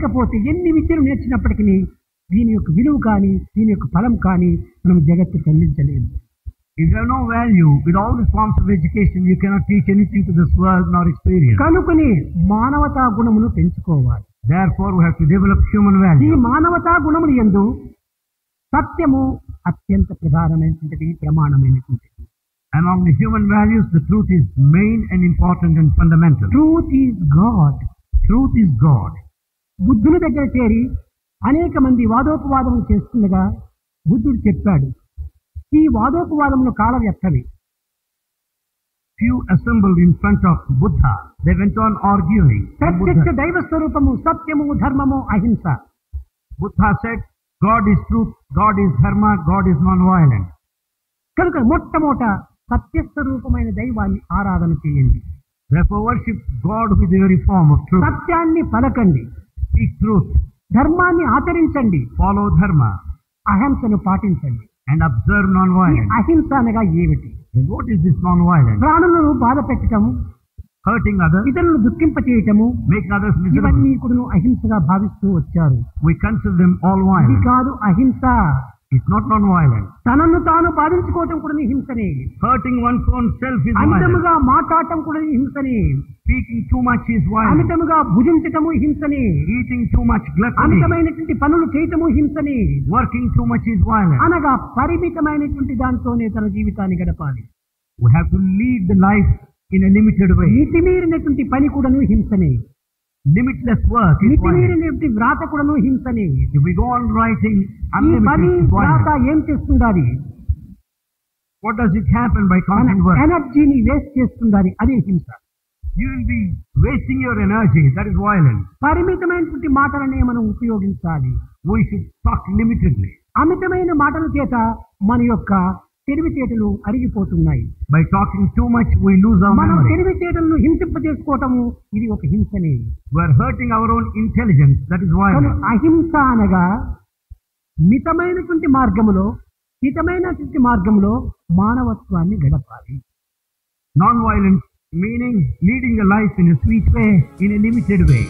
లేకపోతే ఎన్ని విద్యలు నేర్చినప్పటికీ దీని యొక్క విలువ కానీ దీని యొక్క ఫలం కానీ మనం జగత్తుకు అందించలేము. If you have no value, with all the forms of education, you cannot teach anything to this world nor experience. కనుకనే మానవతా గుణమును పెంచుకోవాలి. Therefore, we have to develop human ఈ value. మానవతా గుణములు యందు సత్యము అత్యంత ప్రధానమైనటువంటిది, ప్రమాణమైనటువంటిది. Among the human values, the truth is main and important and fundamental. Truth is God. Truth is God. బుద్ధుని దగ్గర చేరి అనేక మంది వాదోపవాదములు చేస్తుండగా బుద్ధుడు చెప్పాడు, ఈ వాదోపవాదములు కాల వ్యర్థమే. Few assembled in front of Buddha. They went on arguing. ప్రత్యక్ష దైవ స్వరూపము సత్యము ధర్మము అహింస. Buddha said, God is truth, God is dharma, God is non-violent. కనుక మొట్టమొదట సత్యస్వరూపమైన దైవాన్ని ఆరాధన చేయండి. Therefore, worship God with the very form of truth. సత్యాన్ని పలకండి, Speak truth, ధర్మాన్ని ఆచరించండి, follow dharma, అహింసను పాటించండి. and observe ఈ non-violence. అహింస అనగా ఏమిటి? Then what is this non-violence? ప్రాణులను బాధ పెట్టటము, Hurting others, ఇతరులను దుఃఖింప చేయటము, making others miserable. ఇవన్నీ కూడా అహింసగా భావిస్తూ వచ్చారు. We consider them all ఇది violent. కాదు అహింస. It's not non-violent. తనను తాను బాధించుకోవటం కూడా హింసనే. Hurting one's own self is violent. అమితముగా మాట్లాడటం కూడా హింసనే. Speaking too much is violent. అమితముగా భుజించటము హింసనే. Eating too much gluttony. అమితమైనటువంటి పనులు చేయటము హింసనే. Working too much is violent. అనగా పరిమితమైనటువంటి దాంతోనే తన జీవితాన్ని గడపాలి. We have to lead the life in a limited way. మితిమీరినటువంటి పని కూడాను హింసనే. Limitless work is violent. మితిమీరినటువంటి వ్రాత కూడాను హింసనే. If we go on writing ఈ unlimited పని is వ్రాత violent. ఏం చేస్తుండాలి? What does it happen by మన constant work? ఎనర్జీని వేస్ట్ చేస్తుండాలి, అదే హింస. You will be wasting your energy. That is violence. పరిమితమైనటువంటి మాటలనే మనం ఉపయోగించాలి. We should talk limitedly. అమితమైన మాటల చేత మన యొక్క తెలివితేటలు అరిగిపోతున్నాయి. By talking too much, we lose our మనం memory. తెలివితేటలను హింసింపజేసుకోవటము ఇది ఒక హింసనే. We are hurting our own intelligence. That is కానీ violence. అహింస అనగా మితమైనటువంటి మార్గములో, హితమైనటువంటి మార్గంలో మానవత్వాన్ని గడపాలి. Non-violence meaning leading a life in a sweet way, in a limited way.